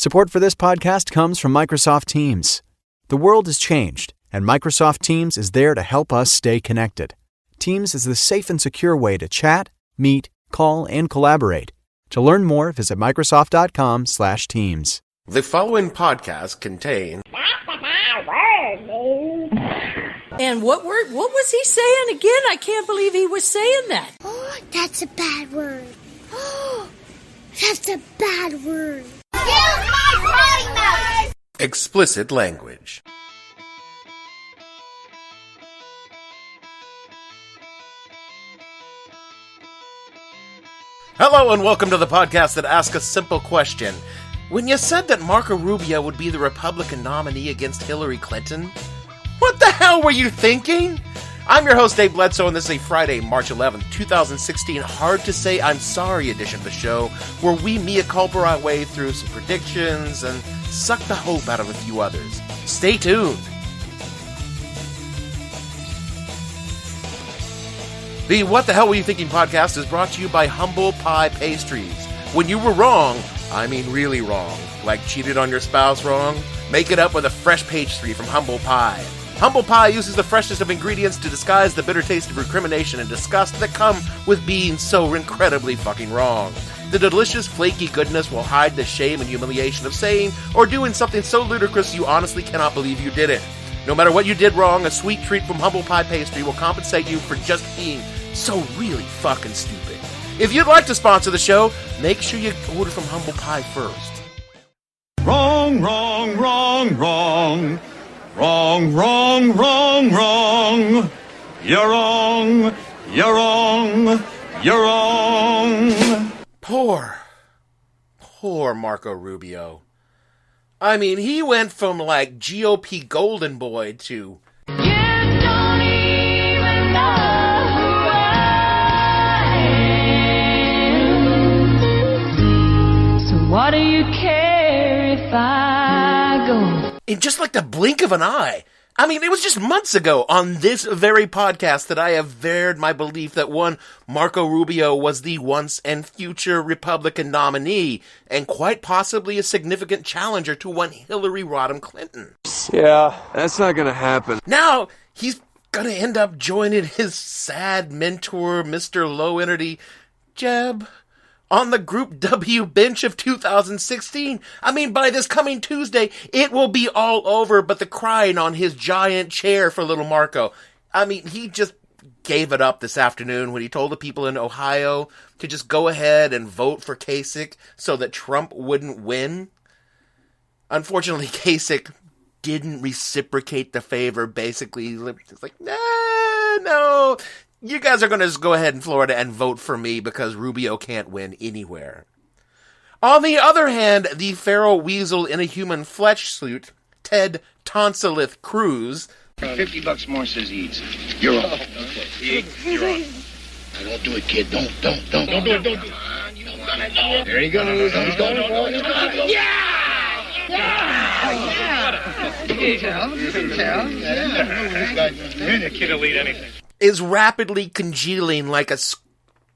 Support for this podcast comes from Microsoft Teams. The world has changed, and Microsoft Teams is there to help us stay connected. Teams is the safe and secure way to chat, meet, call, and collaborate. To learn more, visit Microsoft.com/Teams. The following podcast contains... And what was he saying again? I can't believe he was saying that. Oh, that's a bad word. Oh, that's a bad word. Use my potty mouth! Explicit language. Hello and welcome to the podcast that asks a simple question. When you said that Marco Rubio would be the Republican nominee against Hillary Clinton, what the hell were you thinking? I'm your host, Dave Bledsoe, and this is a Friday, March 11th, 2016, hard to say I'm sorry edition of the show, where we mea culpa our way through some predictions and suck the hope out of a few others. Stay tuned. The What the Hell Were You Thinking podcast is brought to you by Humble Pie Pastries. When you were wrong, I mean really wrong, like cheated on your spouse wrong, make it up with a fresh pastry from Humble Pie. Humble Pie uses the freshest of ingredients to disguise the bitter taste of recrimination and disgust that come with being so incredibly fucking wrong. The delicious, flaky goodness will hide the shame and humiliation of saying or doing something so ludicrous you honestly cannot believe you did it. No matter what you did wrong, a sweet treat from Humble Pie Pastry will compensate you for just being so really fucking stupid. If you'd like to sponsor the show, make sure you order from Humble Pie first. Wrong, wrong, wrong, wrong. Wrong, wrong, wrong, wrong. You're wrong, you're wrong, you're wrong. Poor Marco Rubio. I mean, he went from like GOP golden boy to... You don't even know who I am. So what do you care if I go? In just like the blink of an eye. I mean, it was just months ago on this very podcast that I have varied my belief that one, Marco Rubio was the once and future Republican nominee, and quite possibly a significant challenger to one Hillary Rodham Clinton. Yeah, that's not gonna happen. Now, he's gonna end up joining his sad mentor, Mr. Low Energy, Jeb, on the Group W bench of 2016. I mean, by this coming Tuesday, it will be all over but the crying on his giant chair for little Marco. I mean, he just gave it up this afternoon when he told the people in Ohio to just go ahead and vote for Kasich so that Trump wouldn't win. Unfortunately, Kasich didn't reciprocate the favor, basically. It's like, no. You guys are going to just go ahead in Florida and vote for me because Rubio can't win anywhere. On the other hand, the feral weasel in a human flesh suit, Ted Tonsilith Cruz... $50 more says he eats. You're on. Okay. You're on. Now, don't do it, kid. Don't do it. Don't do it. There he goes. He's going. Yeah! You can tell. The kid will eat anything. Is rapidly congealing like a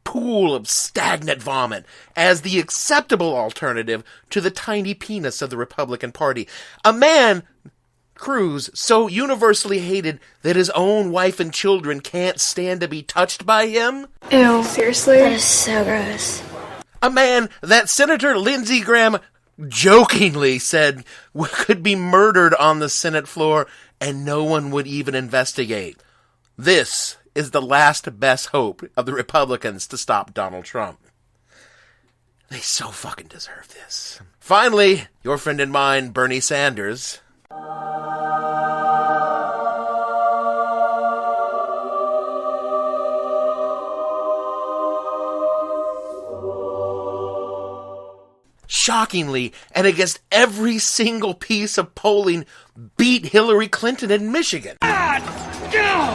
pool of stagnant vomit as the acceptable alternative to the tiny penis of the Republican Party. A man, Cruz, so universally hated that his own wife and children can't stand to be touched by him. Ew, seriously? That is so gross. A man that Senator Lindsey Graham jokingly said could be murdered on the Senate floor and no one would even investigate. This is the last best hope of the Republicans to stop Donald Trump. They so fucking deserve this. Finally, your friend and mine, Bernie Sanders. Shockingly, and against every single piece of polling, beat Hillary Clinton in Michigan.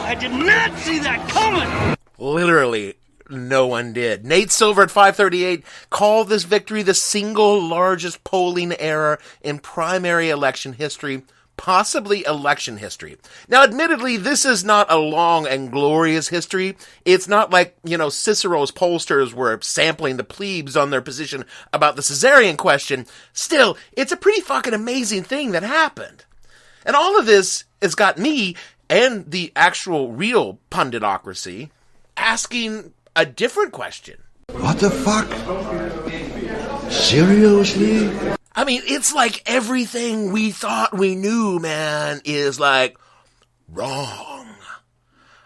I did not see that coming! Literally, no one did. Nate Silver at 538 called this victory the single largest polling error in primary election history, possibly election history. Now, admittedly, this is not a long and glorious history. It's not like, Cicero's pollsters were sampling the plebes on their position about the Caesarean question. Still, it's a pretty fucking amazing thing that happened. And all of this has got me and the actual real pundit-ocracy asking a different question. What the fuck? Seriously? I mean, it's like everything we thought we knew, man, is like wrong.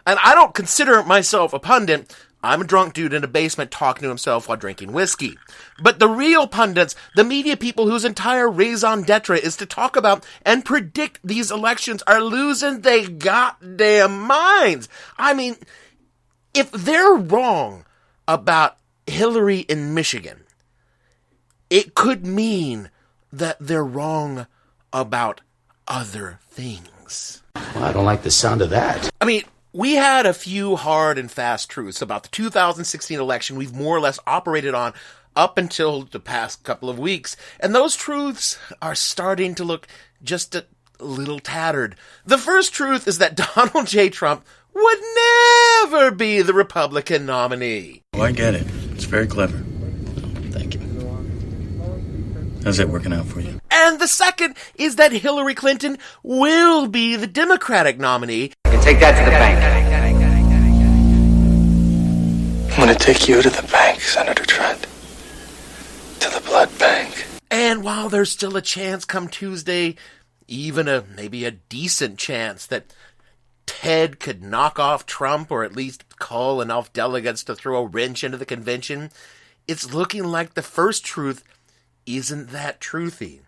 And I don't consider myself a pundit. I'm a drunk dude in a basement talking to himself while drinking whiskey. But the real pundits, the media people whose entire raison d'etre is to talk about and predict these elections, are losing their goddamn minds. I mean, if they're wrong about Hillary in Michigan, it could mean that they're wrong about other things. Well, I don't like the sound of that. I mean, we had a few hard and fast truths about the 2016 election we've more or less operated on up until the past couple of weeks, and those truths are starting to look just a little tattered. The first truth is that Donald J. Trump would never be the Republican nominee. Oh, I get it. It's very clever. Thank you. How's that working out for you? And the second is that Hillary Clinton will be the Democratic nominee. I can take that to the bank. I'm going to take you to the bank, Senator Trent. To the blood bank. And while there's still a chance come Tuesday, even maybe a decent chance that Ted could knock off Trump or at least call enough delegates to throw a wrench into the convention, it's looking like the first truth isn't that truthy.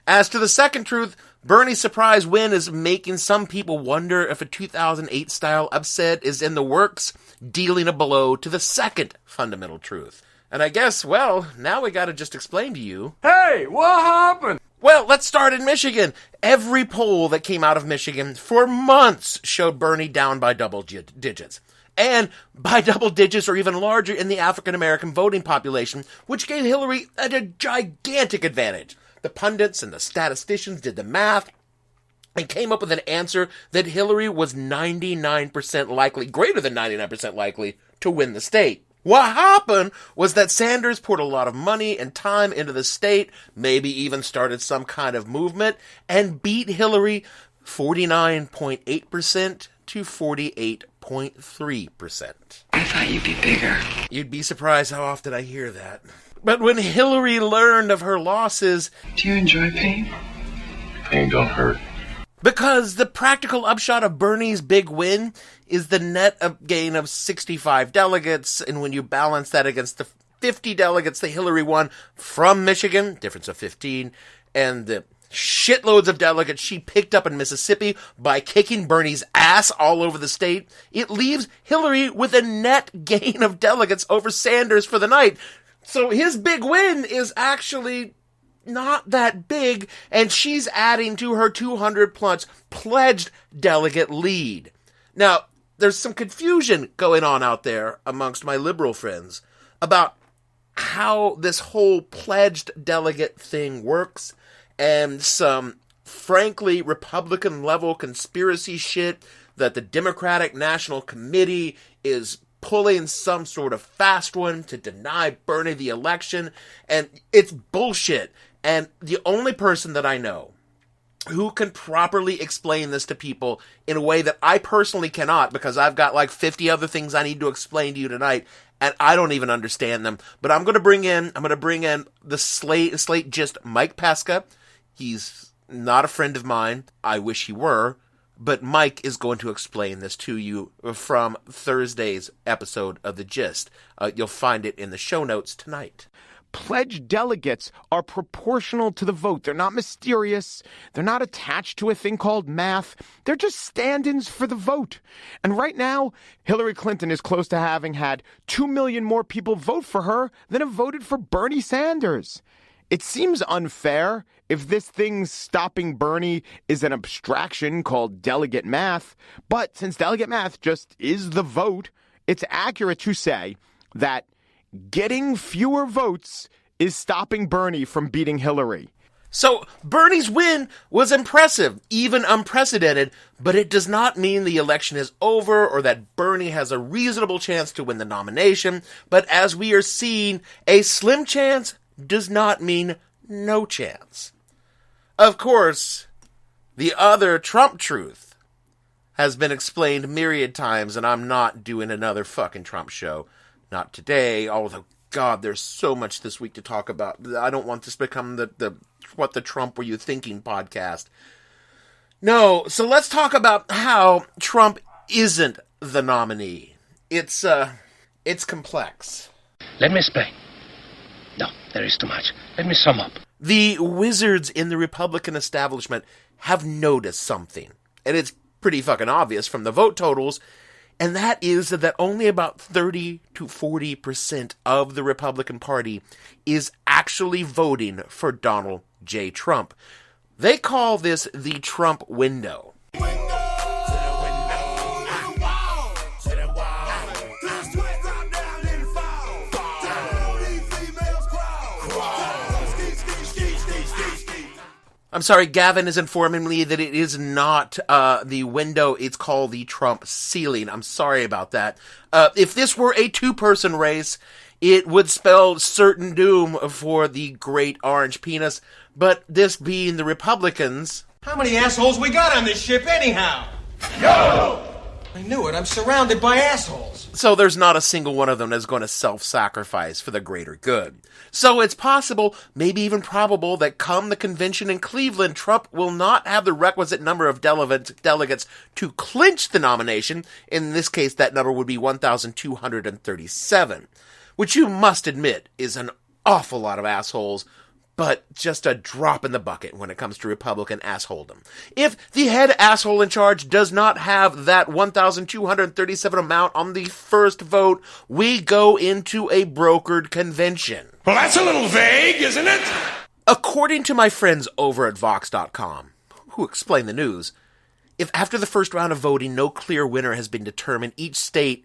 As to the second truth, Bernie's surprise win is making some people wonder if a 2008-style upset is in the works, dealing a blow to the second fundamental truth. And I guess, well, now we gotta just explain to you. Hey, what happened? Well, let's start in Michigan. Every poll that came out of Michigan for months showed Bernie down by double digits. And by double digits or even larger in the African-American voting population, which gave Hillary a gigantic advantage. The pundits and the statisticians did the math and came up with an answer that Hillary was 99% likely, greater than 99% likely, to win the state. What happened was that Sanders poured a lot of money and time into the state, maybe even started some kind of movement, and beat Hillary 49.8% to 48.3%. I thought you'd be bigger. You'd be surprised how often I hear that. But when Hillary learned of her losses... Do you enjoy pain? Pain don't hurt. Because the practical upshot of Bernie's big win is the net gain of 65 delegates, and when you balance that against the 50 delegates that Hillary won from Michigan, difference of 15, and the shitloads of delegates she picked up in Mississippi by kicking Bernie's ass all over the state, it leaves Hillary with a net gain of delegates over Sanders for the night. So his big win is actually not that big, and she's adding to her 200-plus pledged delegate lead. Now, there's some confusion going on out there amongst my liberal friends about how this whole pledged delegate thing works, and some, frankly, Republican-level conspiracy shit that the Democratic National Committee is pulling some sort of fast one to deny Bernie the election, and it's bullshit. And the only person that I know who can properly explain this to people in a way that I personally cannot, because I've got like 50 other things I need to explain to you tonight, and I don't even understand them. But I'm going to bring in the Slate Gist Mike Pesca. He's not a friend of mine. I wish he were. But Mike is going to explain this to you from Thursday's episode of The Gist. You'll find it in the show notes tonight. Pledged delegates are proportional to the vote. They're not mysterious. They're not attached to a thing called math. They're just stand-ins for the vote. And right now, Hillary Clinton is close to having had 2 million more people vote for her than have voted for Bernie Sanders. It seems unfair if this thing stopping Bernie is an abstraction called delegate math. But since delegate math just is the vote, it's accurate to say that getting fewer votes is stopping Bernie from beating Hillary. So Bernie's win was impressive, even unprecedented, but it does not mean the election is over or that Bernie has a reasonable chance to win the nomination. But as we are seeing, a slim chance does not mean no chance. Of course, the other Trump truth has been explained myriad times, and I'm not doing another fucking Trump show. Not today, although, God, there's so much this week to talk about. I don't want this to become the What the Trump Were You Thinking podcast. No, so let's talk about how Trump isn't the nominee. It's complex. Let me explain. No, there is too much. Let me sum up. The wizards in the Republican establishment have noticed something, and it's pretty fucking obvious from the vote totals, and that is that only about 30 to 40% of the Republican Party is actually voting for Donald J. Trump. They call this the Trump window. I'm sorry, Gavin is informing me that it is not the window, it's called the Trump ceiling. I'm sorry about that. If this were a two-person race, it would spell certain doom for the great orange penis, but this being the Republicans... How many assholes we got on this ship anyhow? No! I knew it, I'm surrounded by assholes. So there's not a single one of them that's going to self-sacrifice for the greater good. So it's possible, maybe even probable, that come the convention in Cleveland, Trump will not have the requisite number of delegates to clinch the nomination. In this case, that number would be 1,237, which you must admit is an awful lot of assholes, but just a drop in the bucket when it comes to Republican assholedom. If the head asshole in charge does not have that 1,237 amount on the first vote, we go into a brokered convention. Well, that's a little vague, isn't it? According to my friends over at Vox.com, who explain the news, if after the first round of voting no clear winner has been determined, each state,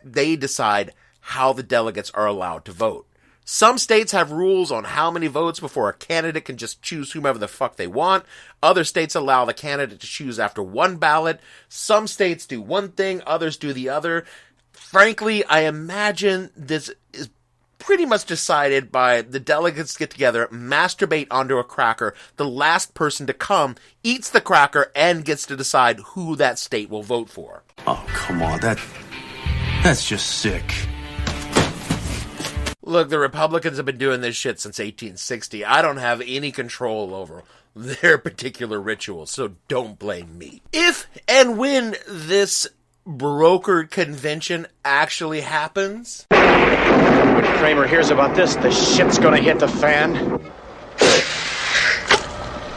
they decide how the delegates are allowed to vote. Some states have rules on how many votes before a candidate can just choose whomever the fuck they want. Other states allow the candidate to choose after one ballot. Some states do one thing, others do the other. Frankly, I imagine this is pretty much decided by the delegates get together, masturbate onto a cracker. The last person to come eats the cracker and gets to decide who that state will vote for. Oh, come on. That's just sick. Look, the Republicans have been doing this shit since 1860. I don't have any control over their particular rituals, so don't blame me. If and when this brokered convention actually happens... When Kramer hears about this, the shit's gonna hit the fan.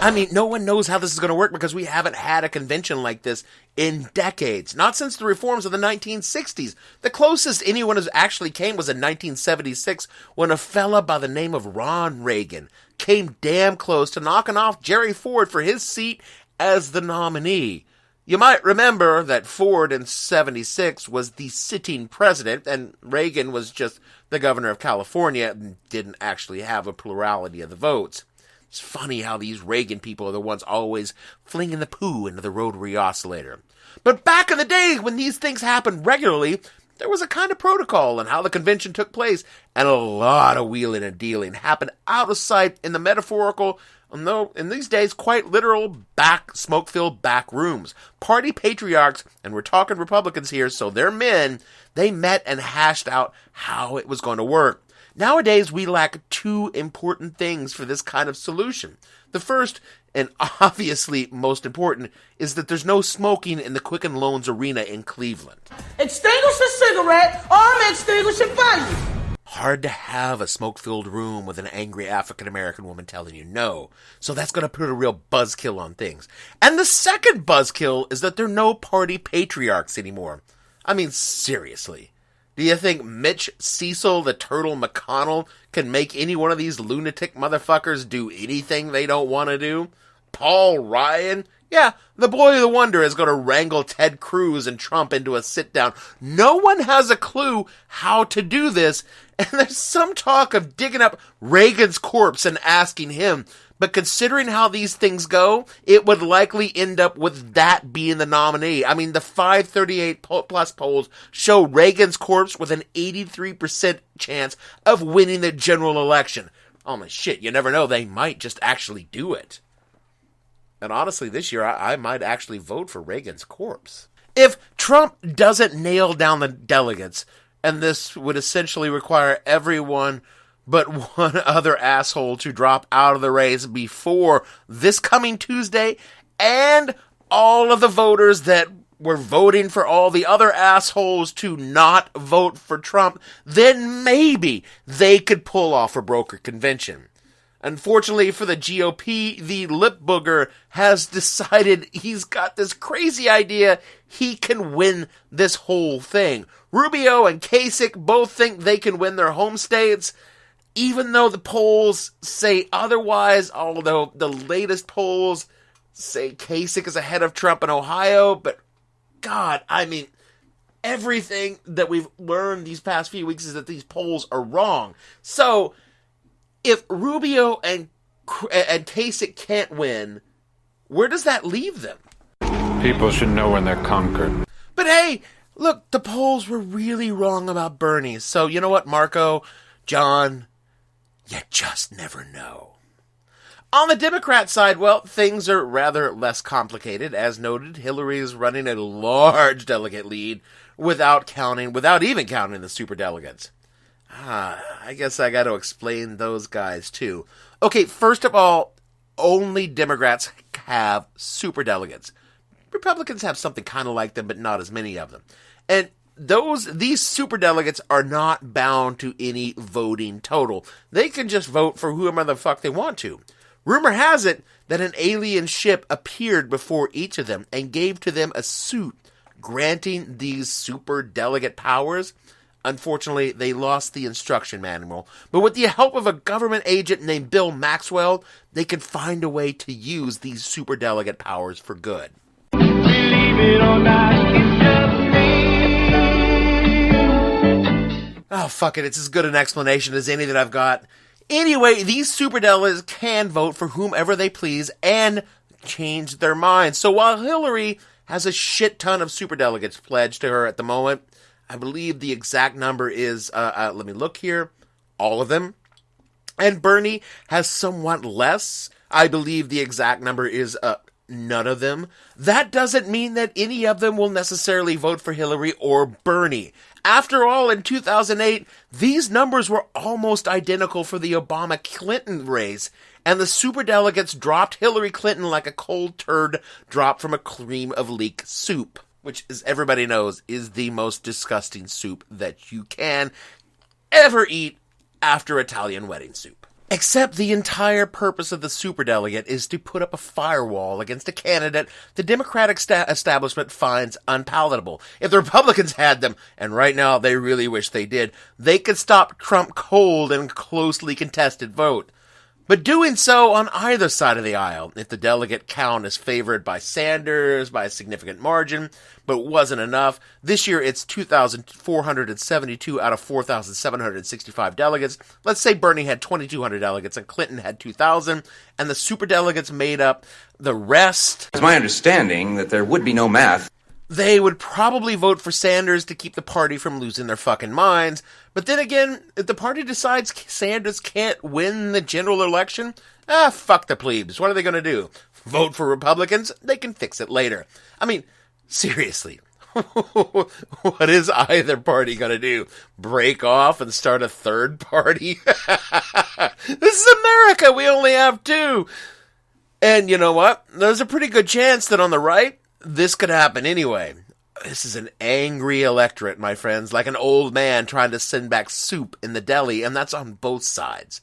I mean, no one knows how this is going to work because we haven't had a convention like this in decades. Not since the reforms of the 1960s. The closest anyone has actually came was in 1976 when a fella by the name of Ronald Reagan came damn close to knocking off Jerry Ford for his seat as the nominee. You might remember that Ford in 76 was the sitting president and Reagan was just the governor of California and didn't actually have a plurality of the votes. It's funny how these Reagan people are the ones always flinging the poo into the rotary oscillator. But back in the day when these things happened regularly, there was a kind of protocol on how the convention took place, and a lot of wheeling and dealing happened out of sight in the metaphorical, though in these days quite literal, smoke-filled back rooms. Party patriarchs, and we're talking Republicans here, so they're men, they met and hashed out how it was going to work. Nowadays, we lack two important things for this kind of solution. The first, and obviously most important, is that there's no smoking in the Quicken Loans Arena in Cleveland. Extinguish the cigarette, or I'm extinguishing fire. Hard to have a smoke-filled room with an angry African-American woman telling you no. So that's going to put a real buzzkill on things. And the second buzzkill is that there are no party patriarchs anymore. I mean, seriously. Do you think Mitch Cecil the Turtle McConnell can make any one of these lunatic motherfuckers do anything they don't want to do? Paul Ryan? Yeah, the boy of the wonder is going to wrangle Ted Cruz and Trump into a sit-down. No one has a clue how to do this, and there's some talk of digging up Reagan's corpse and asking him, But considering how these things go, it would likely end up with that being the nominee. I mean, the 538 plus polls show Reagan's corpse with an 83% chance of winning the general election. Oh my shit, you never know, they might just actually do it. And honestly, this year, I might actually vote for Reagan's corpse. If Trump doesn't nail down the delegates, and this would essentially require everyone but one other asshole to drop out of the race before this coming Tuesday, and all of the voters that were voting for all the other assholes to not vote for Trump, then maybe they could pull off a broker convention. Unfortunately for the GOP, the lip booger has decided he's got this crazy idea he can win this whole thing. Rubio and Kasich both think they can win their home states, even though the polls say otherwise, although the latest polls say Kasich is ahead of Trump in Ohio. But God, I mean, everything that we've learned these past few weeks is that these polls are wrong. So if Rubio and Kasich can't win, where does that leave them? People should know when they're conquered. But hey, look, the polls were really wrong about Bernie. So you know what, Marco, John, you just never know. On the Democrat side, well, things are rather less complicated. As noted, Hillary is running a large delegate lead without even counting the superdelegates. I guess I got to explain those guys too. Okay, first of all, only Democrats have superdelegates. Republicans have something kind of like them, but not as many of them. And these superdelegates are not bound to any voting total. They can just vote for whoever the fuck they want to. Rumor has it that an alien ship appeared before each of them and gave to them a suit granting these superdelegate powers. Unfortunately, they lost the instruction manual, but with the help of a government agent named Bill Maxwell, they could find a way to use these superdelegate powers for good. Believe it or not, it's just me. Oh, fuck it, it's as good an explanation as any that I've got. Anyway, these superdelegates can vote for whomever they please and change their minds. So while Hillary has a shit ton of superdelegates pledged to her at the moment, I believe the exact number is, let me look here, all of them. And Bernie has somewhat less. I believe the exact number is none of them. That doesn't mean that any of them will necessarily vote for Hillary or Bernie. After all, in 2008, these numbers were almost identical for the Obama-Clinton race, and the superdelegates dropped Hillary Clinton like a cold turd dropped from a cream of leek soup, which, as everybody knows, is the most disgusting soup that you can ever eat after Italian wedding soup. Except the entire purpose of the superdelegate is to put up a firewall against a candidate the Democratic establishment finds unpalatable. If the Republicans had them, and right now they really wish they did, they could stop Trump cold in a closely contested vote. But doing so on either side of the aisle, if the delegate count is favored by Sanders by a significant margin, but wasn't enough, this year it's 2,472 out of 4,765 delegates. Let's say Bernie had 2,200 delegates and Clinton had 2,000, and the superdelegates made up the rest. It's my understanding that there would be no math. They would probably vote for Sanders to keep the party from losing their fucking minds. But then again, if the party decides Sanders can't win the general election, fuck the plebes. What are they going to do? Vote for Republicans? They can fix it later. I mean, seriously, what is either party going to do? Break off and start a third party? This is America. We only have two. And you know what? There's a pretty good chance that on the right, this could happen anyway. This is an angry electorate, my friends, like an old man trying to send back soup in the deli, and that's on both sides.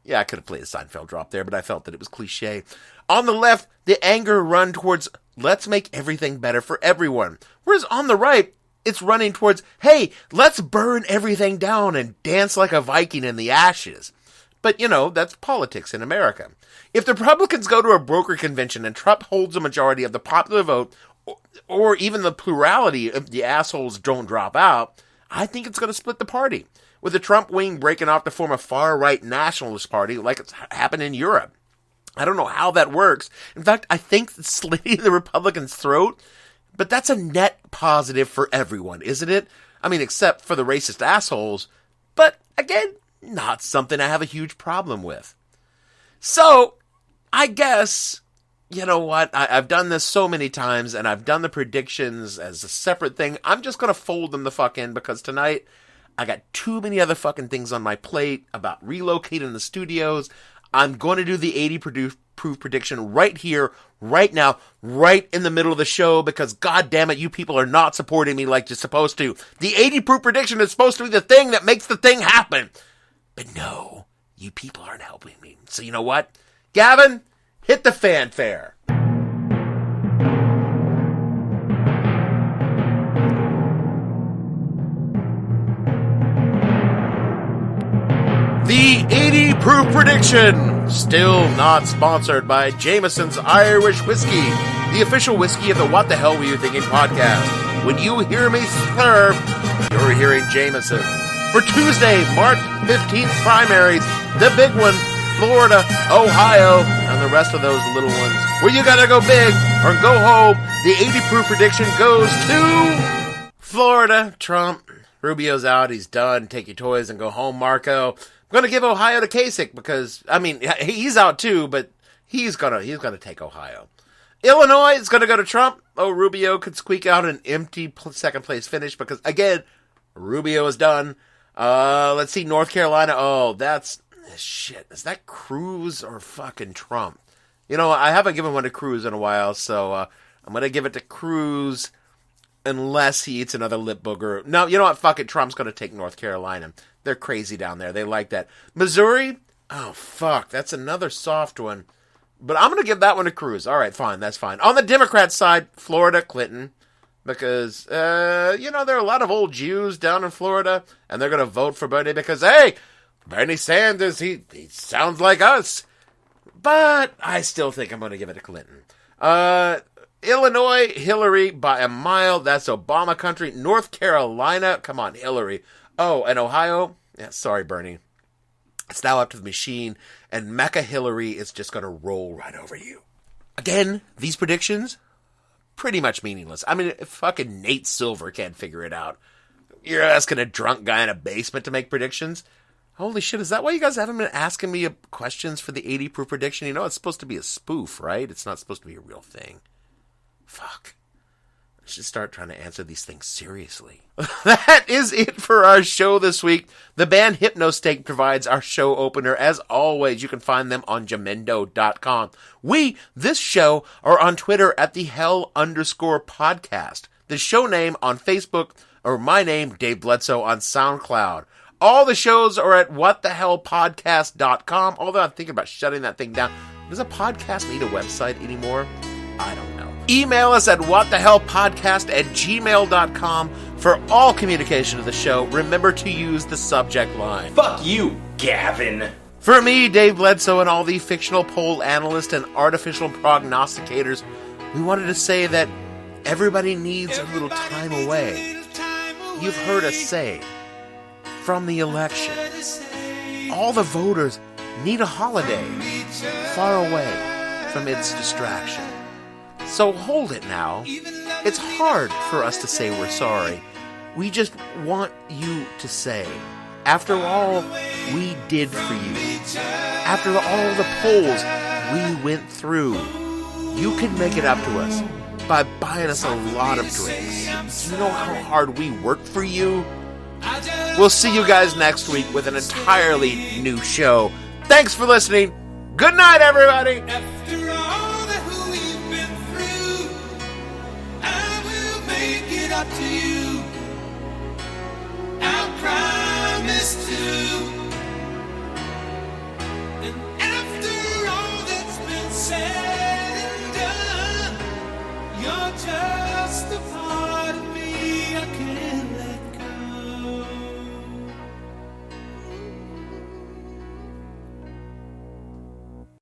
Yeah, I could have played a Seinfeld drop there, but I felt that it was cliche. On the left, the anger run towards, let's make everything better for everyone. Whereas on the right, it's running towards, hey, let's burn everything down and dance like a Viking in the ashes. But, you know, that's politics in America. If the Republicans go to a broker convention and Trump holds a majority of the popular vote, or even the plurality if the assholes don't drop out, I think it's going to split the party, with the Trump wing breaking off to form a far-right nationalist party like it's happened in Europe. I don't know how that works. In fact, I think it's slitting the Republicans' throat, but that's a net positive for everyone, isn't it? I mean, except for the racist assholes. But, again, not something I have a huge problem with. So, I guess, you know what? I've done this so many times, and I've done the predictions as a separate thing. I'm just going to fold them the fuck in, because tonight, I got too many other fucking things on my plate about relocating the studios. I'm going to do the 80 proof prediction right here, right now, right in the middle of the show, because god damn it, you people are not supporting me like you're supposed to. The 80 proof prediction is supposed to be the thing that makes the thing happen. But no, you people aren't helping me. So you know what? Gavin, hit the fanfare. The 80 proof prediction, still not sponsored by Jameson's Irish Whiskey, the official whiskey of the What the Hell Were You Thinking podcast. When you hear me slur, you're hearing Jameson. For Tuesday, March 15th primaries, the big one, Florida, Ohio, and the rest of those little ones. Where you gotta go big or go home, the 80 proof prediction goes to Florida. Trump, Rubio's out, he's done. Take your toys and go home, Marco. I'm going to give Ohio to Kasich because, I mean, he's out too, but he's gonna take Ohio. Illinois is going to go to Trump. Oh, Rubio could squeak out an empty second place finish because, again, Rubio is done. Let's see, North Carolina. Oh, that's, shit. Is that Cruz or fucking Trump? You know, I haven't given one to Cruz in a while, so I'm going to give it to Cruz unless he eats another lip booger. No, you know what? Fuck it. Trump's going to take North Carolina. They're crazy down there. They like that. Missouri? Oh, fuck. That's another soft one. But I'm going to give that one to Cruz. All right, fine. That's fine. On the Democrat side, Florida, Clinton. Because, you know, there are a lot of old Jews down in Florida. And they're going to vote for Bernie because, hey, Bernie Sanders, he sounds like us. But I still think I'm going to give it to Clinton. Illinois, Hillary by a mile. That's Obama country. North Carolina, come on, Hillary. Oh, and Ohio, yeah, sorry, Bernie. It's now up to the machine, and Mecca Hillary is just going to roll right over you. Again, these predictions, pretty much meaningless. I mean, fucking Nate Silver can't figure it out. You're asking a drunk guy in a basement to make predictions? Holy shit, is that why you guys haven't been asking me questions for the 80 proof prediction? You know, it's supposed to be a spoof, right? It's not supposed to be a real thing. Fuck. I should start trying to answer these things seriously. That is it for our show this week. The band Hypnostate provides our show opener. As always, you can find them on Jamendo.com. This show, are on Twitter at the @hell_podcast. The show name on Facebook, or my name, Dave Bledsoe, on Soundcloud. All the shows are at whatthehellpodcast.com. Although I'm thinking about shutting that thing down. Does a podcast need a website anymore? I don't know. Email us at whatthehellpodcast@gmail.com for all communication of the show. Remember to use the subject line. Fuck you, Gavin. For me, Dave Bledsoe, and all the fictional poll analysts and artificial prognosticators, we wanted to say that everybody needs a little time away. You've heard us say, from the election, all the voters need a holiday far away from its distraction. So hold it now. It's hard for us to say we're sorry. We just want you to say, after all we did for you, after all the polls we went through, you can make it up to us by buying us a lot of drinks. Do you know how hard we worked for you? We'll see you guys next week with an entirely new show. Thanks for listening. Good night, everybody. Up to you.